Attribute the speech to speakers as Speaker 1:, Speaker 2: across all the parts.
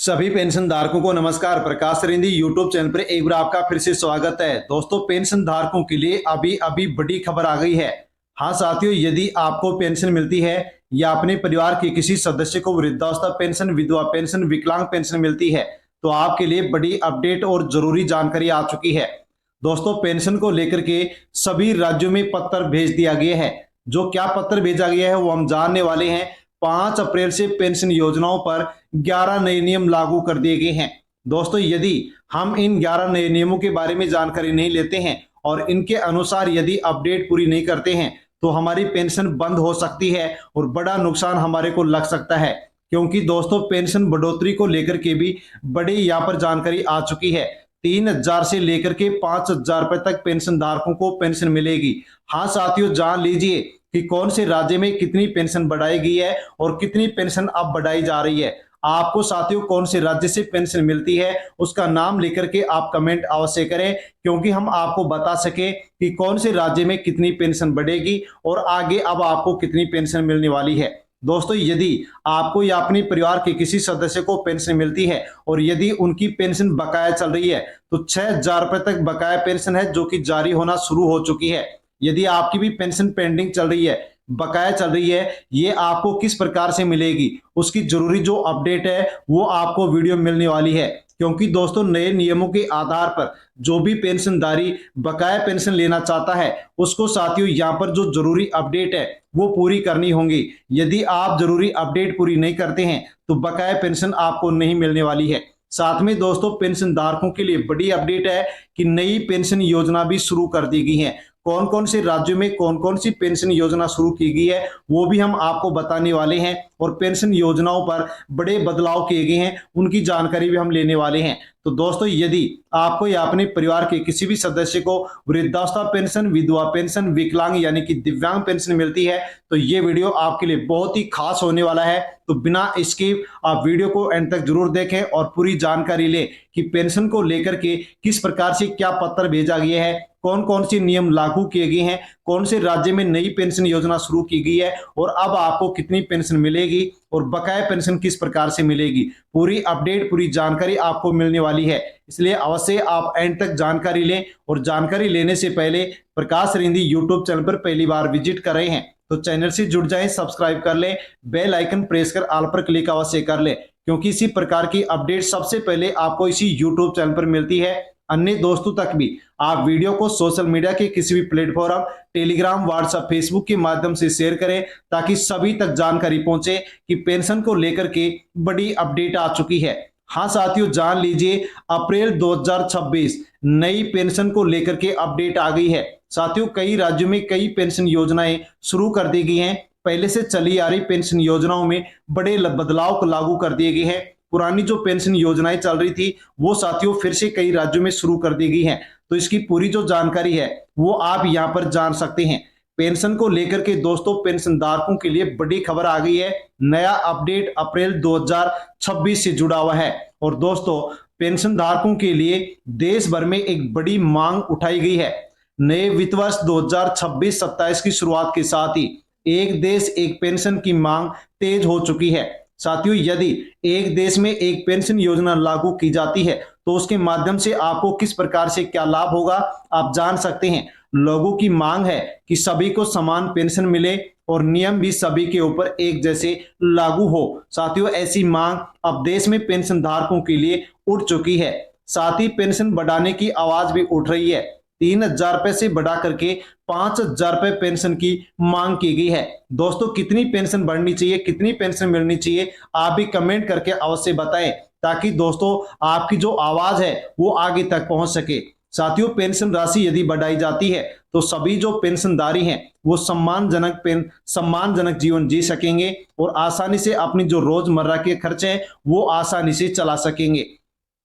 Speaker 1: सभी पेंशन धारकों को नमस्कार। प्रकाश रिंदी यूट्यूब चैनल पर एक बार आपका फिर से स्वागत है। दोस्तों, पेंशन धारकों के लिए अभी अभी बड़ी खबर आ गई है। हाँ साथियों, यदि आपको पेंशन मिलती है या अपने परिवार के किसी सदस्य को वृद्धावस्था पेंशन, विधवा पेंशन, विकलांग पेंशन मिलती है तो आपके लिए बड़ी अपडेट और जरूरी जानकारी आ चुकी है। दोस्तों, पेंशन को लेकर के सभी राज्यों में पत्र भेज दिया गया है। जो क्या पत्र भेजा गया है वो हम जानने वाले हैं। 5 अप्रैल से पेंशन योजनाओं पर 11 नए नियम लागू कर दिए गए हैं। दोस्तों, यदि हम इन 11 नए नियमों के बारे में जानकारी नहीं लेते हैं और इनके अनुसार यदि अपडेट पूरी नहीं करते हैं तो हमारी पेंशन बंद हो सकती है और बड़ा नुकसान हमारे को लग सकता है। क्योंकि दोस्तों, पेंशन बढ़ोतरी को लेकर के भी बड़ी यहाँ पर जानकारी आ चुकी है। 3,000 से लेकर के 5,000 रुपए तक पेंशन धारकों को पेंशन मिलेगी। हाँ साथियों, जान लीजिए कि कौन से राज्य में कितनी पेंशन बढ़ाई गई है और कितनी पेंशन अब बढ़ाई जा रही है। आपको साथियों कौन से राज्य से पेंशन मिलती है उसका नाम लेकर के आप कमेंट अवश्य करें, क्योंकि हम आपको बता सके कि कौन से राज्य में कितनी पेंशन बढ़ेगी और आगे अब आपको कितनी पेंशन मिलने वाली है। दोस्तों, यदि आपको या अपने परिवार के किसी सदस्य को पेंशन मिलती है और यदि उनकी पेंशन बकाया चल रही है तो 6,000 रुपए तक बकाया पेंशन है जो कि जारी होना शुरू हो चुकी है। यदि आपकी भी पेंशन पेंडिंग चल रही है, बकाया चल रही है, ये आपको किस प्रकार से मिलेगी उसकी जरूरी जो अपडेट है वो आपको वीडियो में मिलने वाली है। क्योंकि दोस्तों, नए नियमों के आधार पर जो भी पेंशनधारी बकाया पेंशन लेना चाहता है उसको साथियों यहाँ पर जो जरूरी अपडेट है वो पूरी करनी होगी। यदि आप जरूरी अपडेट पूरी नहीं करते हैं तो बकाया पेंशन आपको नहीं मिलने वाली है। साथ में दोस्तों, पेंशन धारकों के लिए बड़ी अपडेट है कि नई पेंशन योजना भी शुरू कर दी गई है। कौन कौन से राज्यों में कौन कौन सी पेंशन योजना शुरू की गई है वो भी हम आपको बताने वाले हैं और पेंशन योजनाओं पर बड़े बदलाव किए गए हैं उनकी जानकारी भी हम लेने वाले हैं। तो दोस्तों, यदि आपको या अपने परिवार के किसी भी सदस्य को वृद्धावस्था पेंशन, विधवा पेंशन, विकलांग यानी कि दिव्यांग पेंशन मिलती है तो ये वीडियो आपके लिए बहुत ही खास होने वाला है। तो बिना इसके आप वीडियो को एंड तक जरूर देखें और पूरी जानकारी लें कि पेंशन को लेकर के किस प्रकार से क्या पत्र भेजा गया है, कौन कौन से नियम लागू किए गए हैं, कौन से राज्य में नई पेंशन योजना शुरू की गई है और अब आपको कितनी पेंशन मिलेगी और बकाया पेंशन किस प्रकार से मिलेगी। पूरी अपडेट, पूरी जानकारी आपको मिलने वाली है। इसलिए अवश्य आप एंड तक जानकारी लें और जानकारी लेने से पहले प्रकाश रिंदी यूट्यूब चैनल पर पहली बार विजिट कर रहे हैं तो चैनल से जुड़ जाएं, सब्सक्राइब कर लें, बेल आइकन प्रेस कर ऑल पर क्लिक अवश्य कर लें, क्योंकि इसी प्रकार की अपडेट सबसे पहले आपको इसी यूट्यूब चैनल पर मिलती है। अन्य दोस्तों तक भी आप वीडियो को सोशल मीडिया के किसी भी प्लेटफॉर्म, टेलीग्राम, व्हाट्सएप, फेसबुक के माध्यम से शेयर करें ताकि सभी तक जानकारी पहुंचे कि पेंशन को लेकर के बड़ी अपडेट आ चुकी है। हाँ साथियों, जान लीजिए अप्रैल 2026 नई पेंशन को लेकर के अपडेट आ गई है। साथियों, कई राज्यों में कई पेंशन योजनाएं शुरू कर दी गई हैं। पहले से चली आ रही पेंशन योजनाओं में बड़े बदलाव को लागू कर दिए गए हैं। पुरानी जो पेंशन योजनाएं चल रही थी वो साथियों फिर से कई राज्यों में शुरू कर दी गई हैं। तो इसकी पूरी जो जानकारी है वो आप यहां पर जान सकते हैं। पेंशन को लेकर के दोस्तों, पेंशन धारकों के लिए बड़ी खबर आ गई है। नया अपडेट अप्रैल 2026 से जुड़ा हुआ है। और दोस्तों, पेंशन धारकों के लिए देश भर में एक बड़ी मांग उठाई गई है। नए वित्त वर्ष 2026-27 की शुरुआत के साथ ही एक देश एक पेंशन की मांग तेज हो चुकी है। साथियों, यदि एक देश में एक पेंशन योजना लागू की जाती है तो उसके माध्यम से आपको किस प्रकार से क्या लाभ होगा आप जान सकते हैं। लोगों की मांग है कि सभी को समान पेंशन मिले और नियम भी सभी के ऊपर एक जैसे लागू हो। साथियों, ऐसी मांग अब देश में पेंशन धारकों के लिए उठ चुकी है। साथ ही पेंशन बढ़ाने की आवाज भी उठ रही है। 3,000 रुपए से बढ़ा करके 5,000 रुपए पेंशन की मांग की गई है। दोस्तों, कितनी पेंशन बढ़नी चाहिए, कितनी पेंशन मिलनी चाहिए, आप भी कमेंट करके अवश्य बताएं ताकि दोस्तों आपकी जो आवाज है वो आगे तक पहुंच सके। साथियों, पेंशन राशि यदि बढ़ाई जाती है तो सभी जो पेंशनधारी हैं वो सम्मानजनक जीवन जी सकेंगे और आसानी से अपनी जो रोजमर्रा के खर्चे हैं वो आसानी से चला सकेंगे।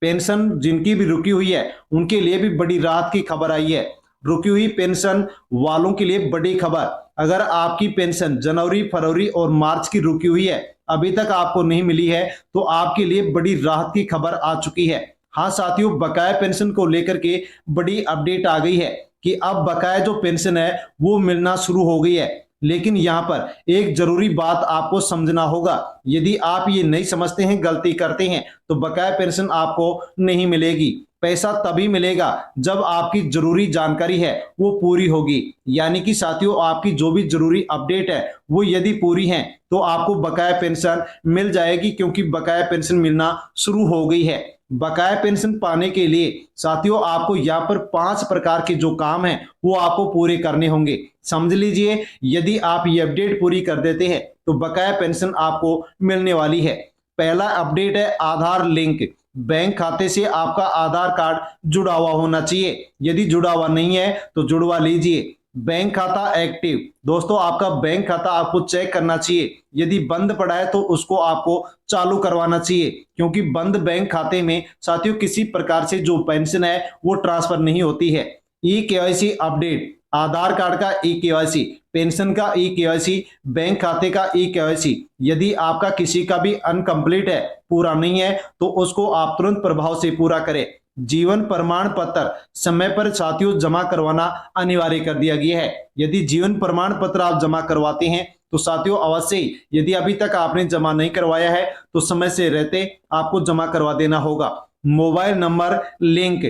Speaker 1: पेंशन जिनकी भी रुकी हुई है उनके लिए भी बड़ी राहत की खबर आई है। रुकी हुई पेंशन वालों के लिए बड़ी खबर, अगर आपकी पेंशन जनवरी, फरवरी और मार्च की रुकी हुई है, अभी तक आपको नहीं मिली है तो आपके लिए बड़ी राहत की खबर आ चुकी है। हाँ साथियों, बकाया पेंशन को लेकर के बड़ी अपडेट आ गई है कि अब बकाया जो पेंशन है वो मिलना शुरू हो गई है। लेकिन यहाँ पर एक जरूरी बात आपको समझना होगा। यदि आप ये नहीं समझते हैं, गलती करते हैं, तो बकाया पेंशन आपको नहीं मिलेगी। पैसा तभी मिलेगा जब आपकी जरूरी जानकारी है वो पूरी होगी। यानी कि साथियों, आपकी जो भी जरूरी अपडेट है वो यदि पूरी है तो आपको बकाया पेंशन मिल जाएगी, क्योंकि बकाया पेंशन मिलना शुरू हो गई है। बकाया पेंशन पाने के लिए साथियों आपको यहाँ पर 5 प्रकार के जो काम हैं वो आपको पूरे करने होंगे। समझ लीजिए, यदि आप ये अपडेट पूरी कर देते हैं तो बकाया पेंशन आपको मिलने वाली है। पहला अपडेट है आधार लिंक। बैंक खाते से आपका आधार कार्ड जुड़ा हुआ होना चाहिए। यदि जुड़ा हुआ नहीं है तो जुड़वा लीजिए। बैंक खाता एक्टिव। दोस्तों, आपका बैंक खाता आपको चेक करना चाहिए। यदि बंद पड़ा है तो उसको आपको चालू करवाना चाहिए, क्योंकि बंद बैंक खाते में साथियों किसी प्रकार से जो पेंशन है वो ट्रांसफर नहीं होती है। E KYC update. Aadhaar card का ई केवाईसी, पेंशन का ई केवाईसी, बैंक खाते का ई केवाईसी। यदि आपका किसी का भी अनकंप्लीट है, पूरा नहीं है, तो उसको आप तुरंत प्रभाव से पूरा करें। जीवन प्रमाण पत्र समय पर साथियों जमा करवाना अनिवार्य कर दिया गया है। यदि जीवन प्रमाण पत्र आप जमा करवाते हैं तो साथियों अवश्य ही, यदि अभी तक आपने जमा नहीं करवाया है तो समय से रहते आपको जमा करवा देना होगा। Mobile number link.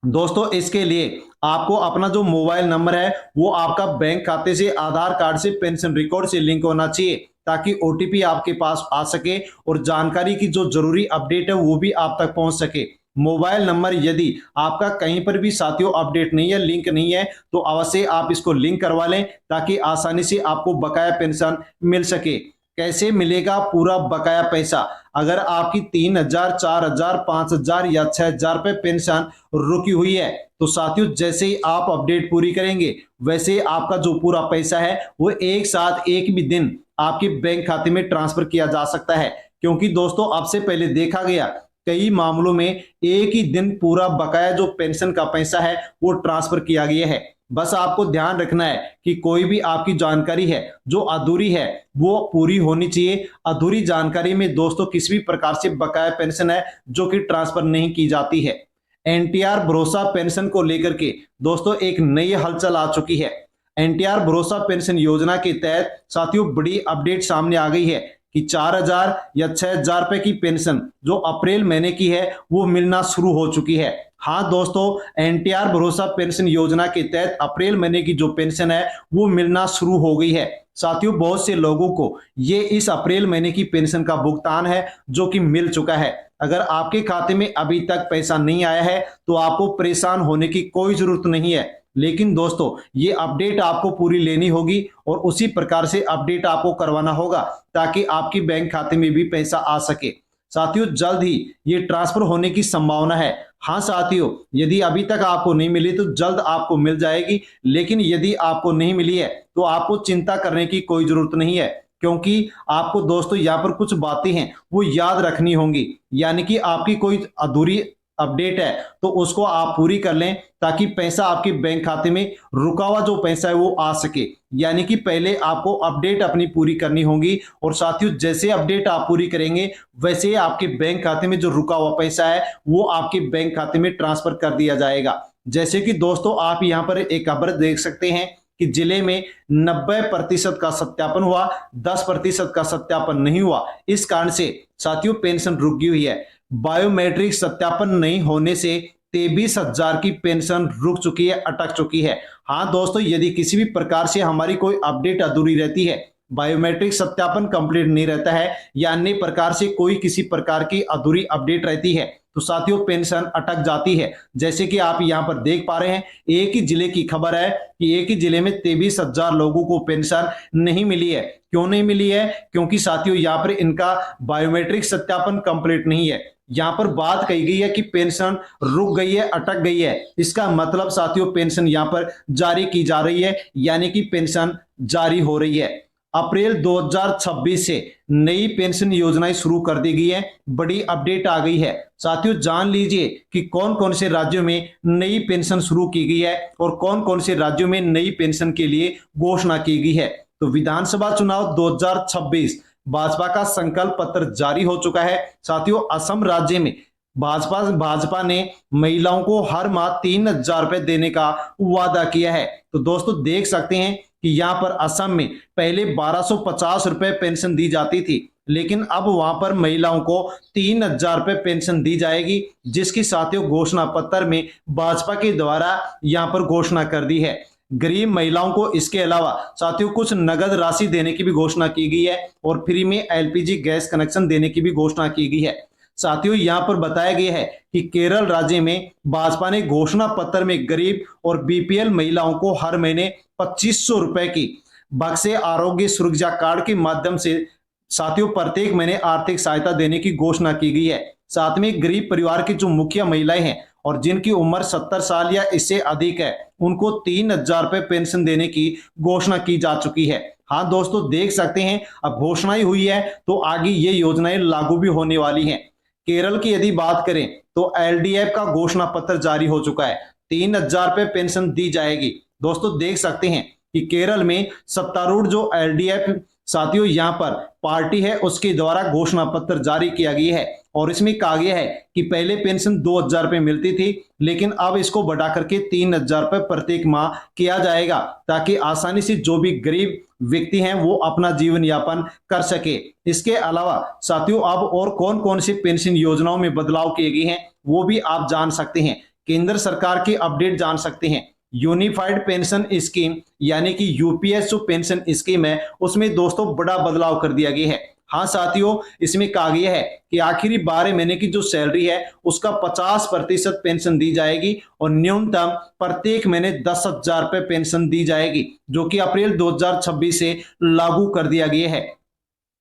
Speaker 1: दोस्तों, इसके लिए आपको अपना जो मोबाइल नंबर है वो आपका बैंक खाते से, आधार कार्ड से, पेंशन रिकॉर्ड से लिंक होना चाहिए, ताकि ओटीपी आपके पास आ सके और जानकारी की जो जरूरी अपडेट है वो भी आप तक पहुंच सके। मोबाइल नंबर यदि आपका कहीं पर भी साथियों अपडेट नहीं है, लिंक नहीं है, तो अवश्य आप इसको लिंक करवा लें, ताकि आसानी से आपको बकाया पेंशन मिल सके। कैसे मिलेगा पूरा बकाया पैसा? अगर आपकी 3,000, 4,000, 5,000 या 6,000 रुपए पेंशन रुकी हुई है तो साथियों जैसे ही आप अपडेट पूरी करेंगे वैसे आपका जो पूरा पैसा है वो एक साथ एक भी दिन आपके बैंक खाते में ट्रांसफर किया जा सकता है। क्योंकि दोस्तों, अब से पहले देखा गया कई मामलों में एक ही दिन पूरा बकाया जो पेंशन का पैसा है वो ट्रांसफर किया गया है। बस आपको ध्यान रखना है कि कोई भी आपकी जानकारी है जो अधूरी है वो पूरी होनी चाहिए। अधूरी जानकारी में दोस्तों किसी भी प्रकार से बकाया पेंशन है जो कि ट्रांसफर नहीं की जाती है। एनटीआर भरोसा पेंशन को लेकर के दोस्तों एक नई हलचल आ चुकी है। एनटीआर भरोसा पेंशन योजना के तहत साथियों बड़ी अपडेट सामने आ गई है कि 4,000 या 6,000 रुपए की पेंशन जो अप्रैल महीने की है वो मिलना शुरू हो चुकी है। हाँ दोस्तों, एनटीआर भरोसा पेंशन योजना के तहत अप्रैल महीने की जो पेंशन है वो मिलना शुरू हो गई है। साथियों, बहुत से लोगों को ये इस अप्रैल महीने की पेंशन का भुगतान है जो कि मिल चुका है। अगर आपके खाते में अभी तक पैसा नहीं आया है तो आपको परेशान होने की कोई जरूरत नहीं है। लेकिन दोस्तों, ये अपडेट आपको पूरी लेनी होगी और उसी प्रकार से अपडेट आपको करवाना होगा, ताकि आपकी बैंक खाते में भी पैसा आ सके। साथियों, जल्द ही ये ट्रांसफर होने की संभावना है। हाँ साथियों, यदि अभी तक आपको नहीं मिली तो जल्द आपको मिल जाएगी। लेकिन यदि आपको नहीं मिली है तो आपको चिंता करने की कोई जरूरत नहीं है, क्योंकि आपको दोस्तों यहाँ पर कुछ बातें हैं वो याद रखनी होंगी। यानी कि आपकी कोई अधूरी अपडेट है तो उसको आप पूरी कर लें, ताकि पैसा आपके बैंक खाते में रुका हुआ जो पैसा है वो आ सके। यानी कि पहले आपको अपडेट अपनी पूरी करनी होगी, और साथियों जैसे अपडेट आप पूरी करेंगे वैसे आपके बैंक खाते में जो रुका हुआ पैसा है वो आपके बैंक खाते में ट्रांसफर कर दिया जाएगा। जैसे कि दोस्तों आप यहाँ पर एक खबर देख सकते हैं कि जिले में 90% का सत्यापन हुआ, 10% का सत्यापन नहीं हुआ। इस कारण से साथियों पेंशन रुक गई हुई है। बायोमेट्रिक सत्यापन नहीं होने से 23,000 की पेंशन रुक चुकी है, अटक चुकी है। हाँ दोस्तों, यदि किसी भी प्रकार से हमारी कोई अपडेट अधूरी रहती है, बायोमेट्रिक सत्यापन कंप्लीट नहीं रहता है, या अन्य प्रकार से कोई किसी प्रकार की अधूरी अपडेट रहती है, तो साथियों पेंशन अटक जाती है। जैसे कि आप यहां पर देख पा रहे हैं, एक ही जिले की खबर है कि एक ही जिले में 23,000 लोगों को पेंशन नहीं मिली है। क्यों नहीं मिली है? क्योंकि साथियों यहाँ पर इनका बायोमेट्रिक सत्यापन कंप्लीट नहीं है। यहाँ पर बात कही गई है कि पेंशन रुक गई है, अटक गई है। इसका मतलब साथियों पेंशन यहाँ पर जारी की जा रही है, यानी कि पेंशन जारी हो रही है। अप्रैल 2026 से नई पेंशन योजनाएं शुरू कर दी गई है। बड़ी अपडेट आ गई है। साथियों जान लीजिए कि कौन कौन से राज्यों में नई पेंशन शुरू की गई है और कौन कौन से राज्यों में नई पेंशन के लिए घोषणा की गई है। तो विधानसभा चुनाव 2026 भाजपा का संकल्प पत्र जारी हो चुका है। साथियों असम राज्य में भाजपा ने महिलाओं को हर माह 3,000 रुपए देने का वादा किया है। तो दोस्तों देख सकते हैं कि यहाँ पर असम में पहले 1250 रुपए पेंशन दी जाती थी, लेकिन अब वहां पर महिलाओं को 3000 रुपए पेंशन दी जाएगी, जिसकी साथियों घोषणा पत्र में भाजपा के द्वारा यहां पर घोषणा कर दी है। गरीब महिलाओं को इसके अलावा साथियों कुछ नगद राशि देने की भी घोषणा की गई है और फ्री में एलपीजी गैस कनेक्शन देने की भी घोषणा की गई है। साथियों यहां पर बताया गया है कि केरल राज्य में भाजपा ने घोषणा पत्र में गरीब और बीपीएल महिलाओं को हर महीने 2500 रुपए की बक्से आरोग्य सुरक्षा कार्ड के माध्यम से साथियों प्रत्येक महीने आर्थिक सहायता देने की घोषणा की गई है। साथ में गरीब परिवार की जो मुखिया महिलाएं हैं और जिनकी उम्र 70 साल या इससे अधिक है, उनको 3000 रुपए पेंशन देने की घोषणा की जा चुकी है। हाँ दोस्तों, देख सकते हैं अब घोषणा ही हुई है तो आगे ये योजनाएं लागू भी होने वाली हैं। केरल की यदि बात करें तो एलडीएफ का घोषणा पत्र जारी हो चुका है, 3000 रुपए पेंशन दी जाएगी। दोस्तों देख सकते हैं कि केरल में सत्तारूढ़ जो एलडीएफ साथियों यहां पर पार्टी है उसके द्वारा घोषणा पत्र जारी किया गया है और इसमें कहा गया है कि पहले पेंशन 2000 रुपए मिलती थी, लेकिन अब इसको बढ़ा करके 3000 रुपए प्रत्येक माह किया जाएगा, ताकि आसानी से जो भी गरीब व्यक्ति हैं वो अपना जीवन यापन कर सके। इसके अलावा साथियों अब और कौन कौन सी पेंशन योजनाओं में बदलाव किए गए हैं वो भी आप जान सकते हैं। केंद्र सरकार की अपडेट जान सकते हैं। यूनिफाइड पेंशन स्कीम यानी कि यूपीएस जो पेंशन स्कीम है उसमें दोस्तों बड़ा बदलाव कर दिया गया है। हाँ साथियों, इसमें कहा गया है कि आखिरी 12 महीने की जो सैलरी है उसका 50% पेंशन दी जाएगी और न्यूनतम प्रत्येक महीने 10,000 रुपए पेंशन दी जाएगी, जो कि अप्रैल 2026 से लागू कर दिया गया है।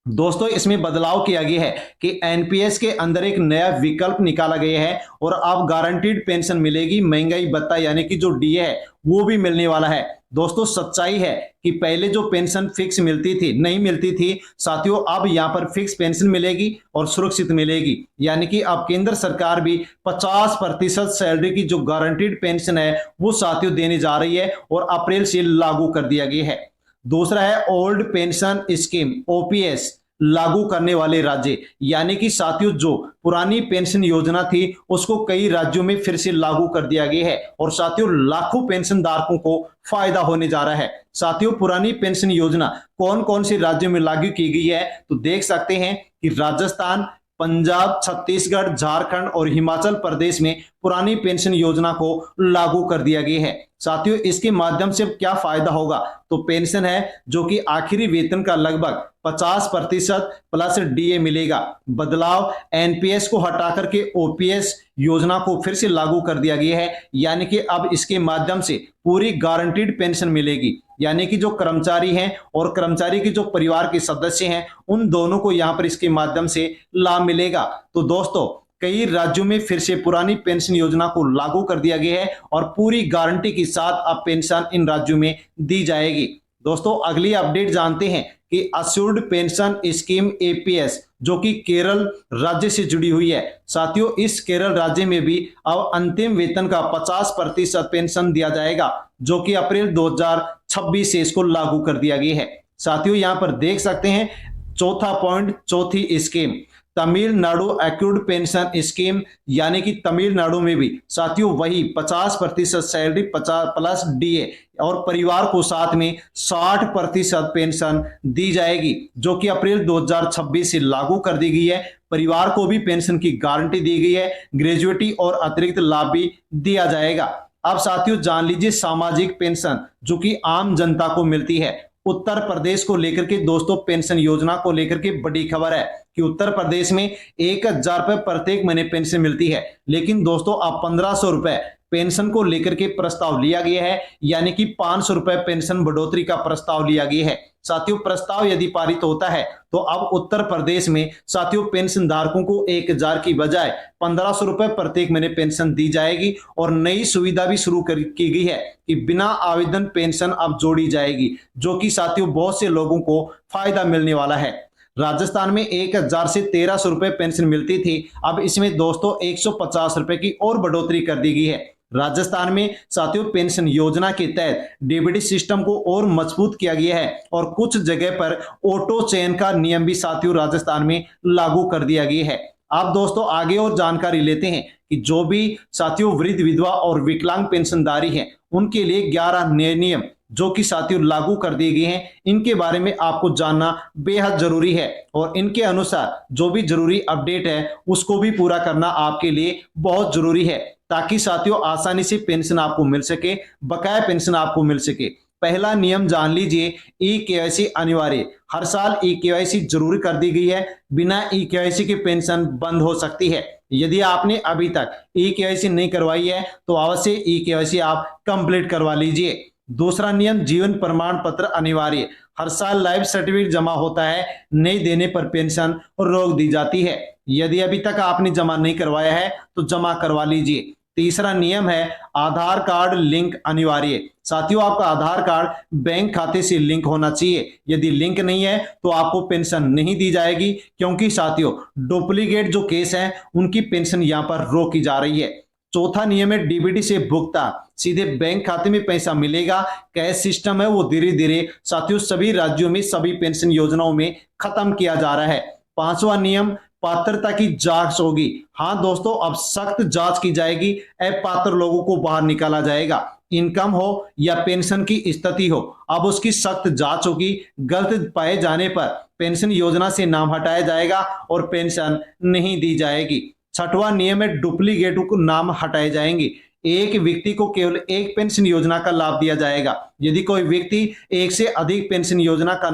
Speaker 1: दोस्तों इसमें बदलाव किया गया है कि एनपीएस के अंदर एक नया विकल्प निकाला गया है और अब गारंटीड पेंशन मिलेगी। महंगाई भत्ता यानी कि जो डीए है वो भी मिलने वाला है। दोस्तों सच्चाई है कि पहले जो पेंशन फिक्स मिलती थी नहीं मिलती थी साथियों, अब यहां पर फिक्स पेंशन मिलेगी और सुरक्षित मिलेगी, यानी कि अब केंद्र सरकार भी 50% सैलरी की जो गारंटीड पेंशन है वो साथियों देने जा रही है और अप्रैल से लागू कर दिया गया है। दूसरा है ओल्ड पेंशन स्कीम ओपीएस लागू करने वाले राज्य, यानी कि साथियों जो पुरानी पेंशन योजना थी उसको कई राज्यों में फिर से लागू कर दिया गया है और साथियों लाखों पेंशन धारकों को फायदा होने जा रहा है। साथियों पुरानी पेंशन योजना कौन कौन से राज्यों में लागू की गई है तो देख सकते हैं कि राजस्थान, पंजाब, छत्तीसगढ़, झारखंड और हिमाचल प्रदेश में पुरानी पेंशन योजना को लागू कर दिया गया है। साथियों इसके माध्यम से क्या फायदा होगा तो पेंशन है जो कि आखिरी वेतन का लगभग 50% प्लस डीए मिलेगा। बदलाव एनपीएस को हटा करके ओपीएस योजना को फिर से लागू कर दिया गया है, यानी कि अब इसके माध्यम से पूरी गारंटीड पेंशन मिलेगी, यानी कि जो कर्मचारी हैं और कर्मचारी के जो परिवार के सदस्य हैं उन दोनों को यहां पर इसके माध्यम से लाभ मिलेगा। तो दोस्तों कई राज्यों में फिर से पुरानी पेंशन योजना को लागू कर दिया गया है और पूरी गारंटी के साथ अब पेंशन इन राज्यों में दी जाएगी। दोस्तों अगली अपडेट जानते हैं कि अश्योर्ड पेंशन स्कीम एपीएस जो कि केरल राज्य से जुड़ी हुई है। साथियों इस केरल राज्य में भी अब अंतिम वेतन का 50% पेंशन दिया जाएगा, जो कि अप्रैल 2026 से इसको लागू कर दिया गया है। साथियों यहां पर देख सकते हैं चौथा पॉइंट, चौथी scheme Tamil Nadu accrued pension scheme, यानी कि तमिलनाडु में भी साथियों वही 50% सैलरी 50 प्लस डीए और परिवार को साथ में 60% पेंशन दी जाएगी, जो कि अप्रैल 2026 से लागू कर दी गई है। परिवार को भी पेंशन की गारंटी दी गई है, ग्रेजुएटी और अतिरिक्त लाभ भी दिया जाएगा। अब साथियों जान लीजिए सामाजिक पेंशन जो कि आम जनता को मिलती है। उत्तर प्रदेश को लेकर के दोस्तों पेंशन योजना को लेकर के बड़ी खबर है कि उत्तर प्रदेश में 1000 रुपए प्रत्येक महीने पेंशन मिलती है, लेकिन दोस्तों अब 1500 रुपए पेंशन को लेकर के प्रस्ताव लिया गया है, यानी कि 500 रुपए पेंशन बढ़ोतरी का प्रस्ताव लिया गया है। साथियों प्रस्ताव यदि पारित होता है तो अब उत्तर प्रदेश में साथियों पेंशन धारकों को 1000 की बजाय 1500 रुपए प्रत्येक महीने पेंशन दी जाएगी और नई सुविधा भी शुरू की गई है कि बिना आवेदन पेंशन अब जोड़ी जाएगी, जो कि साथियों बहुत से लोगों को फायदा मिलने वाला है। राजस्थान में 1000 से 1300 रुपए पेंशन मिलती थी, अब इसमें दोस्तों 150 रुपए की और बढ़ोतरी कर दी गई है। राजस्थान में साथियों पेंशन योजना के तहत डीबीटी सिस्टम को और मजबूत किया गया है और कुछ जगह पर ऑटो चयन का नियम भी साथियों राजस्थान में लागू कर दिया गया है। आप दोस्तों आगे और जानकारी लेते हैं कि जो भी साथियों वृद्ध, विधवा और विकलांग पेंशनधारी हैं उनके लिए 11 नए नियम जो कि साथियों लागू कर दिए गए हैं, इनके बारे में आपको जानना बेहद जरूरी है और इनके अनुसार जो भी जरूरी अपडेट है उसको भी पूरा करना आपके लिए बहुत जरूरी है, ताकि साथियों आसानी से पेंशन आपको मिल सके, बकाया पेंशन आपको मिल सके। पहला नियम जान लीजिए, ई केवाईसी अनिवार्य। हर साल ई केवाईसी जरूरी कर दी गई है, बिना ई केवाईसी के पेंशन बंद हो सकती है। यदि आपने अभी तक ई केवाईसी नहीं करवाई है तो अवश्य ई केवाईसी आप कंप्लीट करवा लीजिए। दूसरा नियम, जीवन प्रमाण पत्र अनिवार्य। हर साल लाइफ सर्टिफिकेट जमा होता है, नहीं देने पर पेंशन रोक दी जाती है। यदि अभी तक आपने जमा नहीं करवाया है तो जमा करवा लीजिए। तीसरा नियम है, आधार कार्ड लिंक अनिवार्य। साथियों आपका आधार कार्ड बैंक खाते से लिंक होना चाहिए, यदि लिंक नहीं है तो आपको पेंशन नहीं दी जाएगी, क्योंकि साथियों डुप्लीकेट जो केस हैं उनकी पेंशन यहां पर रोकी जा रही है। चौथा नियम है, डीबीटी से भुगतान, सीधे बैंक खाते में पैसा मिलेगा। कैश सिस्टम है वो धीरे धीरे साथियों सभी राज्यों में सभी पेंशन योजनाओं में खत्म किया जा रहा है। पांचवा नियम, पात्रता की जांच होगी। हाँ दोस्तों, अब सख्त जांच की जाएगी, अपात्र लोगों को बाहर निकाला जाएगा। इनकम हो या पेंशन की स्थिति हो, अब उसकी सख्त जांच होगी। गलत पाए जाने पर पेंशन योजना से नाम हटाया जाएगा और पेंशन नहीं दी जाएगी। छठवां नियम है, डुप्लीकेट को नाम हटाए जाएंगे। एक व्यक्ति को केवल एक पेंशन योजना का लाभ दिया जाएगा। यदि कोई व्यक्ति एक से अधिक पेंशन योजना का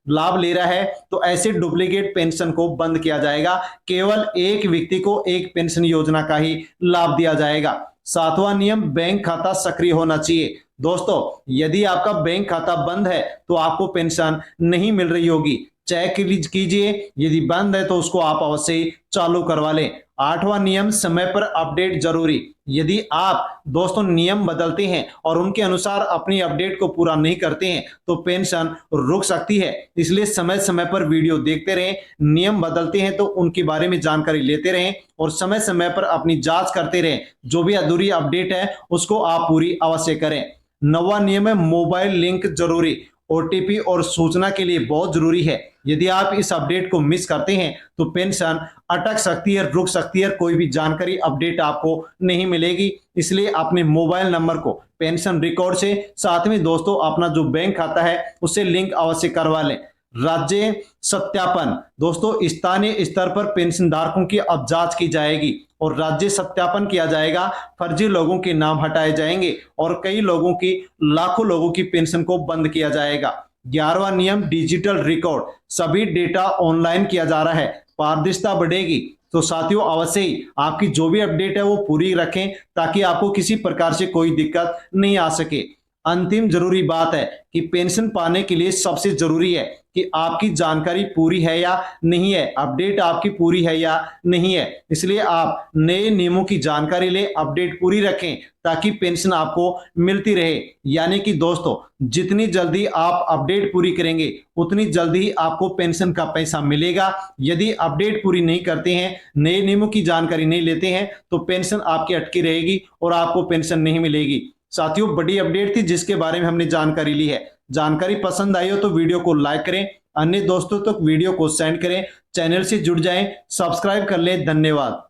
Speaker 1: लाभ ले रहा है तो ऐसे डुप्लीकेट पेंशन को बंद किया जाएगा। केवल एक व्यक्ति को एक पेंशन योजना का ही लाभ दिया जाएगा। सातवां नियम, बैंक खाता सक्रिय होना चाहिए। दोस्तों यदि आपका बैंक खाता बंद है तो आपको पेंशन नहीं मिल रही होगी, चेक कीजिए, यदि बंद है तो उसको आप अवश्य चालू करवा लें। आठवां नियम, समय पर अपडेट जरूरी। यदि आप दोस्तों नियम बदलते हैं और उनके अनुसार अपनी अपडेट को पूरा नहीं करते हैं तो पेंशन रुक सकती है, इसलिए समय समय पर वीडियो देखते रहें। नियम बदलते हैं तो उनके बारे में जानकारी लेते रहें और समय समय पर अपनी जांच करते रहें। जो भी अधूरी अपडेट है उसको आप पूरी अवश्य करें। नौवां नियम है, मोबाइल लिंक जरूरी। ओटीपी और सूचना के लिए बहुत जरूरी है। यदि आप इस अपडेट को मिस करते हैं तो पेंशन अटक सकती है, रुक सकती है, कोई भी जानकारी अपडेट आपको नहीं मिलेगी। इसलिए अपने मोबाइल नंबर को पेंशन रिकॉर्ड से, साथ में दोस्तों अपना जो बैंक खाता है उससे लिंक अवश्य करवा लें। राज्य सत्यापन, दोस्तों स्थानीय स्तर पर पेंशन धारकों की अब जांच की जाएगी और राज्य सत्यापन किया जाएगा। फर्जी लोगों के नाम हटाए जाएंगे और कई लोगों की, लाखों लोगों की पेंशन को बंद किया जाएगा। 11वां नियम, डिजिटल रिकॉर्ड। सभी डेटा ऑनलाइन किया जा रहा है, पारदर्शिता बढ़ेगी। तो साथियों अवश्य ही आपकी जो भी अपडेट है वो पूरी रखें, ताकि आपको किसी प्रकार से कोई दिक्कत नहीं आ सके। अंतिम जरूरी बात है कि पेंशन पाने के लिए सबसे जरूरी है कि आपकी जानकारी पूरी है या नहीं है, अपडेट आपकी पूरी है या नहीं है। इसलिए आप नए नियमों की जानकारी लें, अपडेट पूरी रखें, ताकि पेंशन आपको मिलती रहे। यानी कि दोस्तों जितनी जल्दी आप अपडेट पूरी करेंगे उतनी जल्दी ही आपको पेंशन का पैसा मिलेगा। यदि अपडेट पूरी नहीं करते हैं, नए नियमों की जानकारी नहीं लेते हैं तो पेंशन आपकी अटकी रहेगी और आपको पेंशन नहीं मिलेगी। साथियों बड़ी अपडेट थी जिसके बारे में हमने जानकारी ली है। जानकारी पसंद आई हो तो वीडियो को लाइक करें, अन्य दोस्तों तक वीडियो को सेंड करें, चैनल से जुड़ जाएं, सब्सक्राइब कर लें। धन्यवाद।